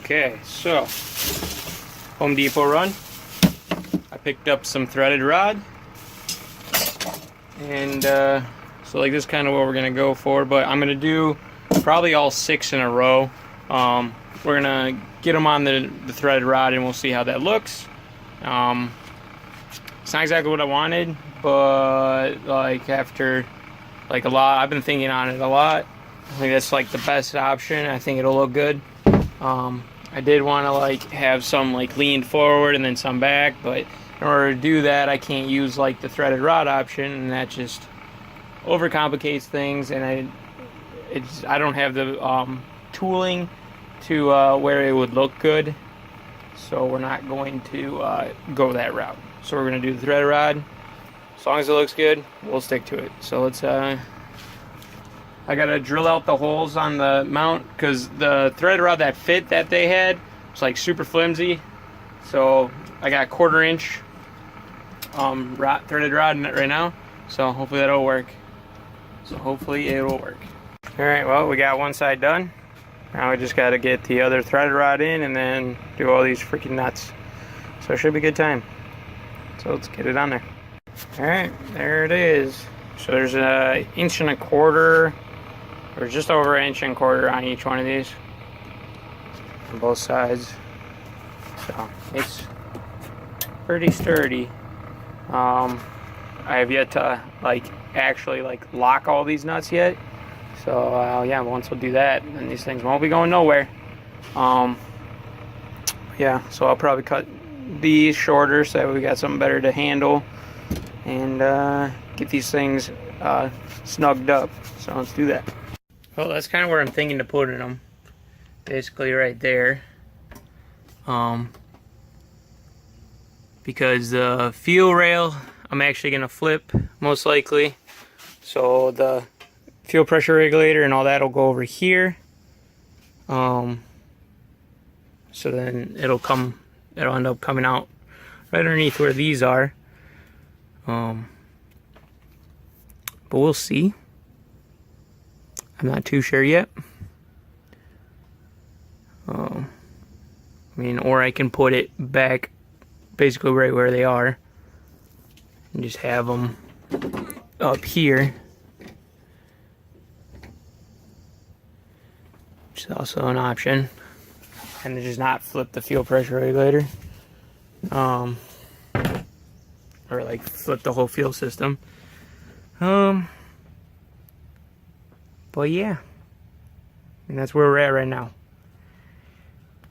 Okay, so Home Depot run. I picked up some threaded rod, and so like this is kind of what we're gonna go for. But I'm gonna do probably all 6 in a row. We're gonna get them on the threaded rod, and we'll see how that looks. It's not exactly what I wanted, but like after like a lot, I've been thinking on it a lot. I think that's like the best option. I think it'll look good. I did want to like have some like leaned forward and then some back, but in order to do that, I can't use like the threaded rod option, and that just overcomplicates things. And I don't have the tooling to where it would look good, so we're not going to go that route. So we're going to do the threaded rod. As long as it looks good, we'll stick to it. So let's I gotta drill out the holes on the mount because the threaded rod that fit that they had was like super flimsy. So I got 1/4 inch threaded rod in it right now. So hopefully that'll work. All right, well, we got one side done. Now we just gotta get the other threaded rod in and then do all these freaking nuts. So it should be a good time. So let's get it on there. All right, there it is. So there's an 1 1/4 inch, or just over 1 1/4 inch on each one of these, on both sides. So it's pretty sturdy. I have yet to like actually like lock all these nuts yet. So yeah, once we'll do that, then these things won't be going nowhere. Yeah, so I'll probably cut these shorter so that we got something better to handle and get these things snugged up. So let's do that. Well, that's kind of where I'm thinking to putting them. Basically right there. Because the fuel rail I'm actually going to flip most likely. So the fuel pressure regulator and all that will go over here. So then it'll end up coming out right underneath where these are. But we'll see. I'm not too sure yet. I mean, or I can put it back basically right where they are and just have them up here, which is also an option, and just not flip the fuel pressure regulator, or like flip the whole fuel system. But yeah, and that's where we're at right now.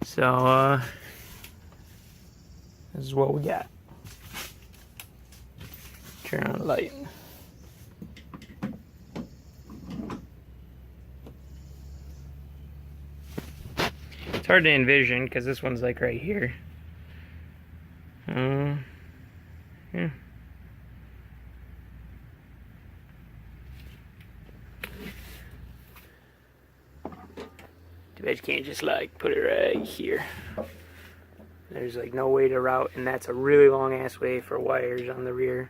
So this is what we got. Turn on the light. It's hard to envision because this one's like right here. Yeah. Too bad you can't just like put it right here. There's like no way to route, and that's a really long ass way for wires on the rear.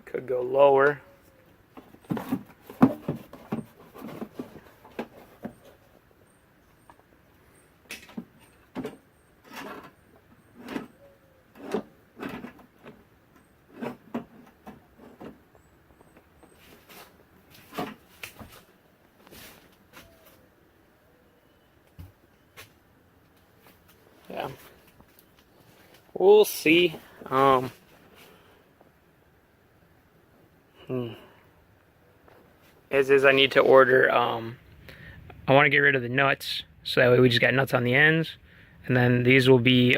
Could go lower. Yeah. We'll see. As is, I need to order, I want to get rid of the nuts, so that way we just got nuts on the ends, and then these will be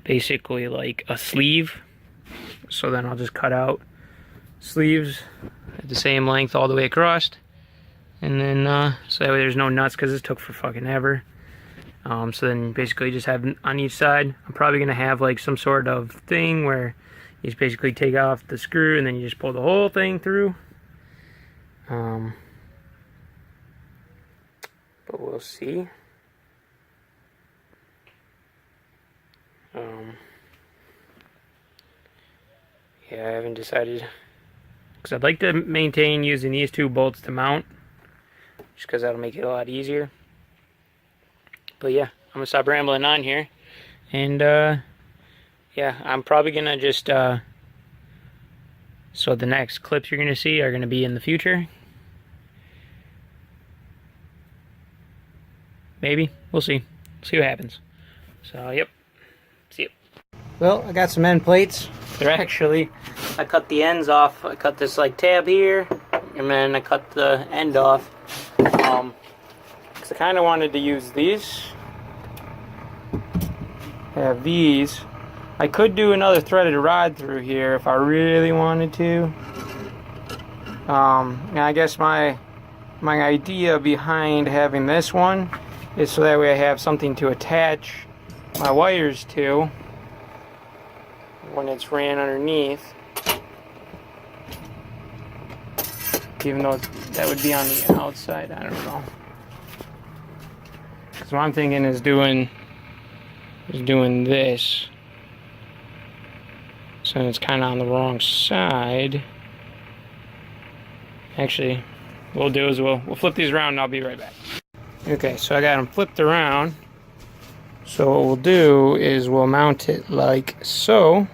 basically like a sleeve, so then I'll just cut out sleeves at the same length all the way across, And then, so that way there's no nuts, because this took for fucking ever. So then basically just have on each side. I'm probably going to have like some sort of thing where you just basically take off the screw and then you just pull the whole thing through. But we'll see. Yeah, I haven't decided, because I'd like to maintain using these two bolts to mount, just because that'll make it a lot easier. But yeah, I'm gonna stop rambling on here, and yeah, I'm probably gonna just so the next clips you're gonna see are gonna be in the future. Maybe, we'll see. See what happens. So yep, see you. Well, I got some end plates. They're actually, I cut the ends off. I cut this like tab here, and then I cut the end off. Because I kind of wanted to use these. Have these. I could do another threaded rod through here if I really wanted to. And I guess my idea behind having this one is so that way I have something to attach my wires to when it's ran underneath, even though that would be on the outside. I don't know. So what I'm thinking is doing this, so it's kind of on the wrong side. Actually, what we'll do is we'll flip these around and I'll be right back. Okay, so I got them flipped around. So what we'll do is we'll mount it like so.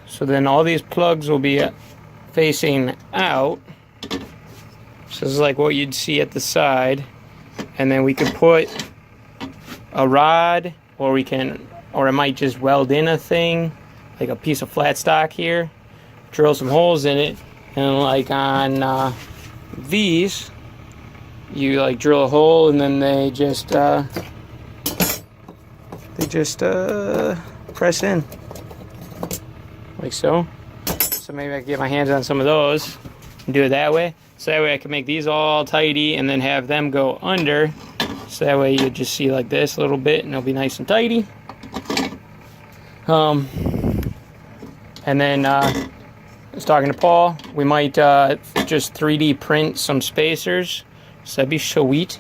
So then all these plugs will be facing out. So this is like what you'd see at the side. And then we could put a rod, or it might just weld in a thing, like a piece of flat stock here, drill some holes in it, and like on these, you like drill a hole and then they just press in. Like so. So maybe I can get my hands on some of those and do it that way. So that way I can make these all tidy and then have them go under. So that way you just see like this a little bit and it'll be nice and tidy. And then I was talking to Paul. We might just 3D print some spacers. So that'd be sweet.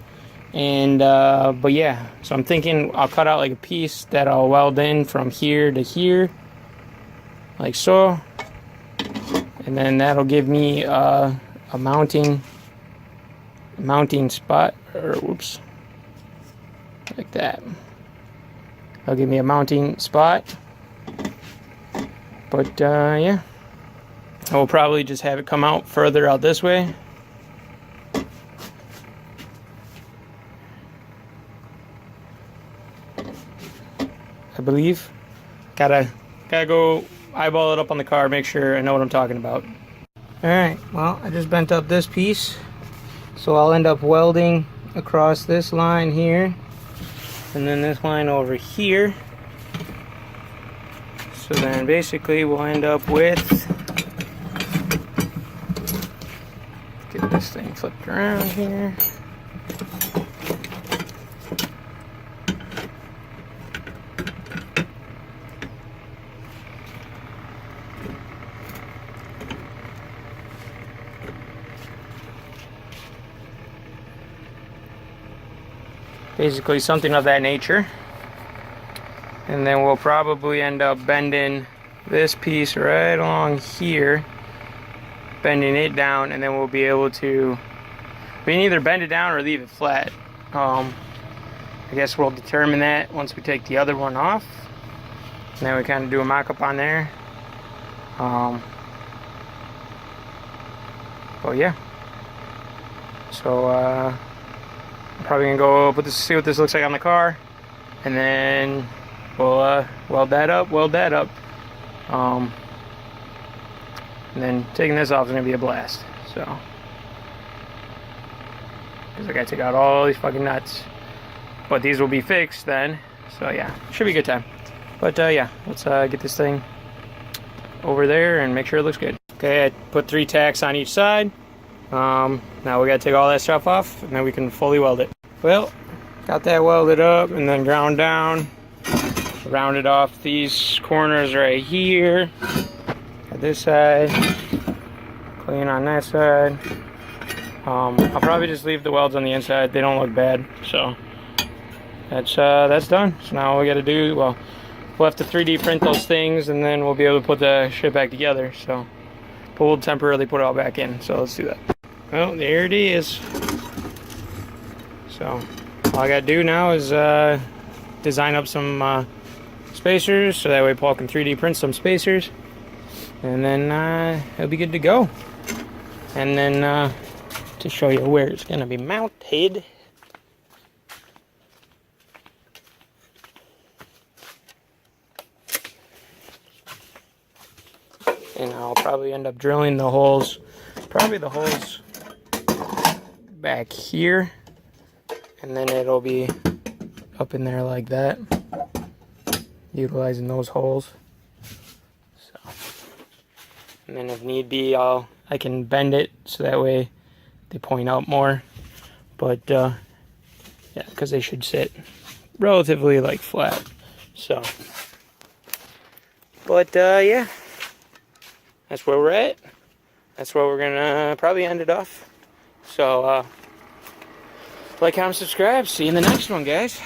And but yeah, so I'm thinking I'll cut out like a piece that I'll weld in from here to here. Like so, and then that'll give me a mounting spot, or whoops, like that. That'll give me a mounting spot. But yeah, I will probably just have it come out further out this way. I believe. Gotta go eyeball it up on the car, make sure I know what I'm talking about. Alright, well, I just bent up this piece, so I'll end up welding across this line here, and then this line over here. So then basically we'll end up with, get this thing flipped around here. Basically something of that nature. And then we'll probably end up bending this piece right along here, bending it down, and then we'll be able to, we can either bend it down or leave it flat. I guess we'll determine that once we take the other one off. And then we kind of do a mock-up on there. But yeah. So I'm probably gonna go put this, see what this looks like on the car, and then we'll weld that up. And then taking this off is gonna be a blast. So, because I gotta take out all these fucking nuts, but these will be fixed then. So yeah, should be a good time. But yeah, let's get this thing over there and make sure it looks good. Okay, I put 3 tacks on each side. Now we gotta take all that stuff off, and then we can fully weld it. Well, got that welded up and then ground down. Rounded off these corners right here. Got this side. Clean on that side. I'll probably just leave the welds on the inside. They don't look bad. So that's done. So now all we gotta do, well, we'll have to 3D print those things, and then we'll be able to put the shit back together. So, but we'll temporarily put it all back in. So let's do that. Well, there it is. So all I gotta do now is design up some spacers, so that way Paul can 3D print some spacers, and then it'll be good to go. And then to show you where it's gonna be mounted, and I'll probably end up drilling the holes, probably the holes back here, and then it'll be up in there like that, utilizing those holes. So, and then if need be, I can bend it so that way they point out more. But yeah, because they should sit relatively like flat. So, but yeah, that's where we're at. That's where we're gonna probably end it off. So like, comment, subscribe. See you in the next one, guys.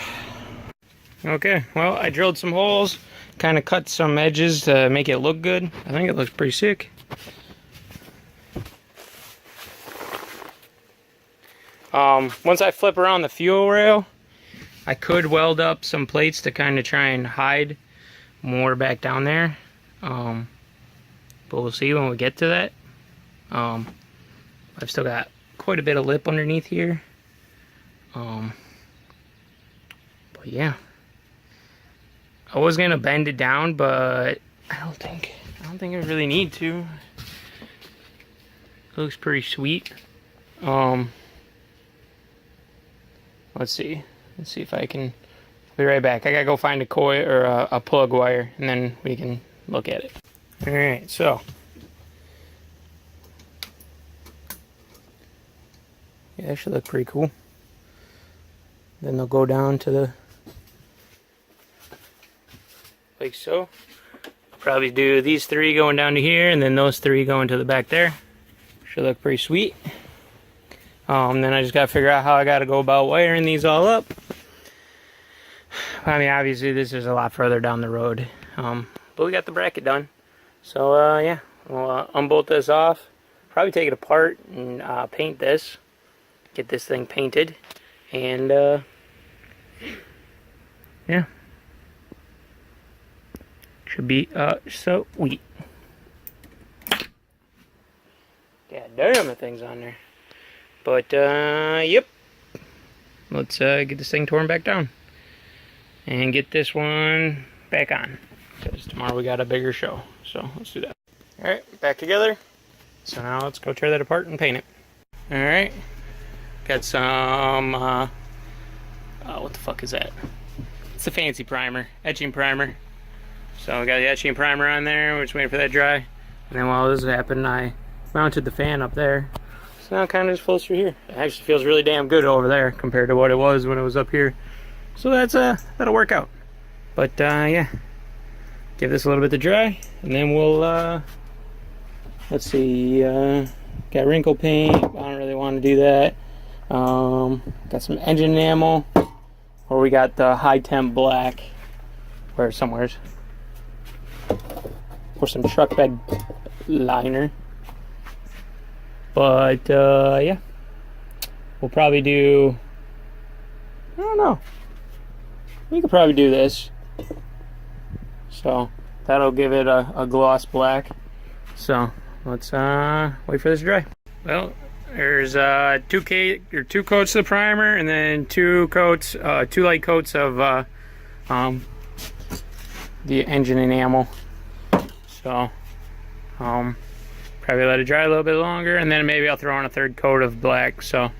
Okay, well, I drilled some holes, kind of cut some edges to make it look good. I think it looks pretty sick. Once I flip around the fuel rail, I could weld up some plates to kind of try and hide more back down there. But we'll see when we get to that. I've still got quite a bit of lip underneath here. But yeah, I was gonna bend it down, but I don't think I really need to. It looks pretty sweet. Let's see if I can. I'll be right back. I gotta go find a coil or a plug wire, and then we can look at it. All right, so yeah, that should look pretty cool. Then they'll go down to the, like so. Probably do these three going down to here, and then those three going to the back there. Should look pretty sweet. Then I just gotta figure out how I gotta go about wiring these all up. I mean, obviously this is a lot further down the road, but we got the bracket done. So yeah, we'll unbolt this off. Probably take it apart and paint this. Get this thing painted, and yeah, should be so sweet. God damn, the thing's on there. But yep, let's get this thing torn back down and get this one back on, because tomorrow we got a bigger show. So let's do that. All right, back together. So now let's go tear that apart and paint it. All right, got some what the fuck is that? It's a fancy primer, etching primer. So we got the etching primer on there. We're just waiting for that to dry. And then while this happened, I mounted the fan up there. So now it kind of just flows through here. It actually feels really damn good over there compared to what it was when it was up here. So that's that'll work out. But yeah, give this a little bit to dry, and then we'll let's see. Got wrinkle paint. I don't really want to do that. Got some engine enamel, or we got the high temp black, or somewheres, or some truck bed liner. But yeah, we'll probably do, I don't know, we could probably do this. So that'll give it a gloss black. So let's wait for this to dry. Well, there's two coats of the primer, and then two light coats of the engine enamel. So probably let it dry a little bit longer, and then maybe I'll throw on a third coat of black. So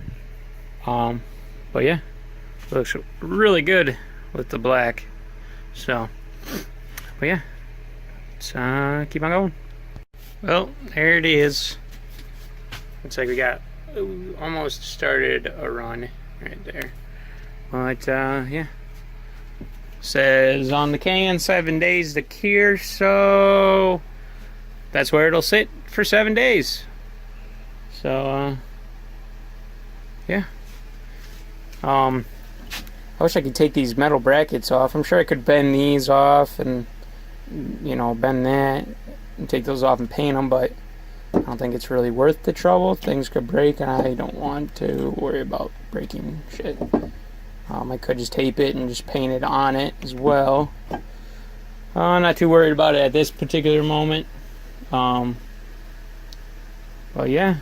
but yeah, it looks really good with the black. So but yeah, let's keep on going. Well, there it is. Looks like we got almost started a run right there. But yeah, says on the can 7 days to cure, so that's where it'll sit for 7 days. So yeah, I wish I could take these metal brackets off. I'm sure I could bend these off and, you know, bend that and take those off and paint them, but I don't think it's really worth the trouble. Things could break and I don't want to worry about breaking shit. I could just tape it and just paint it on it as well. I'm not too worried about it at this particular moment. But yeah,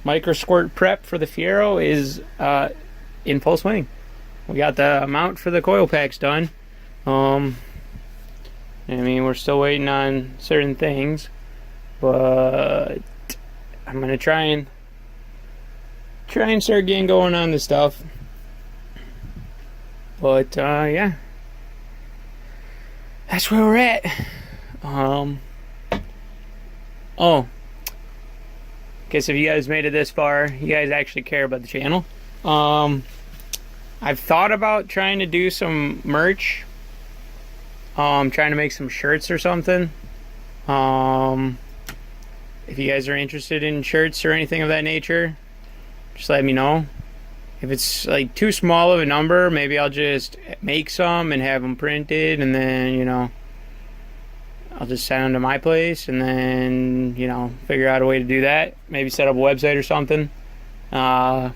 MICROSQUIRT prep for the Fiero is in full swing. We got the mount for the coil packs done. I mean, we're still waiting on certain things, but I'm gonna try and start getting going on this stuff. But yeah, that's where we're at. Oh, guess if you guys made it this far, you guys actually care about the channel. I've thought about trying to do some merch. Trying to make some shirts or something. If you guys are interested in shirts or anything of that nature, just let me know. If it's like too small of a number, maybe I'll just make some and have them printed, and then, you know, I'll just send them to my place, and then, you know, figure out a way to do that. Maybe set up a website or something. But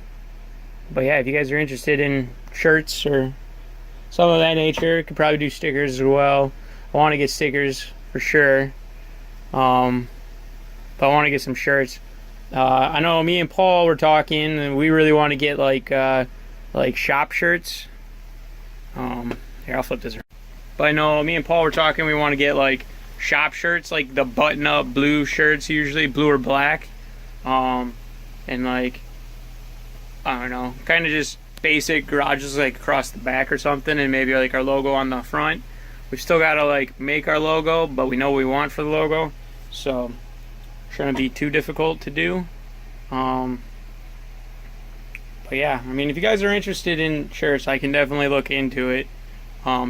yeah, if you guys are interested in shirts or some of that nature, could probably do stickers as well. I want to get stickers for sure. But I want to get some shirts. I know me and Paul were talking, and we really want to get like shop shirts. Here, I'll flip this around. But I know me and Paul were talking, we want to get like shop shirts, like the button-up blue shirts, usually blue or black. And like, I don't know, kind of just basic garages like across the back or something, and maybe like our logo on the front. We've still got to like make our logo, but we know what we want for the logo, so shouldn't be too difficult to do. But yeah, I mean, if you guys are interested in shirts, I can definitely look into it.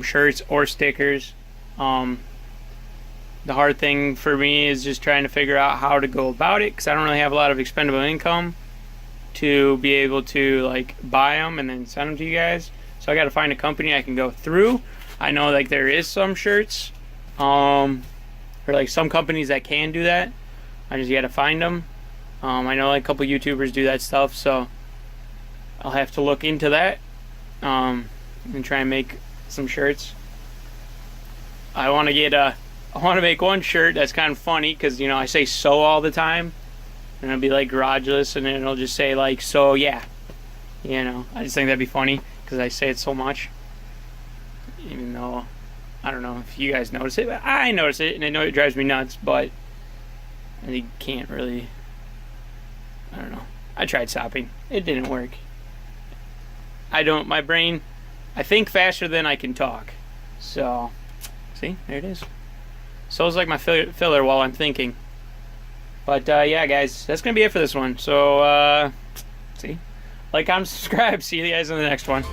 Shirts or stickers. The hard thing for me is just trying to figure out how to go about it, because I don't really have a lot of expendable income to be able to like buy them and then send them to you guys. So I got to find a company I can go through. I know like there is some shirts, or like some companies that can do that. I just got to find them. I know like a couple YouTubers do that stuff, so I'll have to look into that and try and make some shirts. I want to make one shirt that's kind of funny, because, you know, I say "so" all the time, and it'll be like Garageless, and then it'll just say like "so yeah," you know. I just think that'd be funny because I say it so much, even though I don't know if you guys notice it, but I notice it, and I know it drives me nuts, but I can't really, I don't know. I tried stopping, it didn't work. My brain, I think faster than I can talk. So, see, there it is. So it's like my filler while I'm thinking. But yeah, guys, that's gonna be it for this one. So, see, like, comment, subscribe. See you guys in the next one.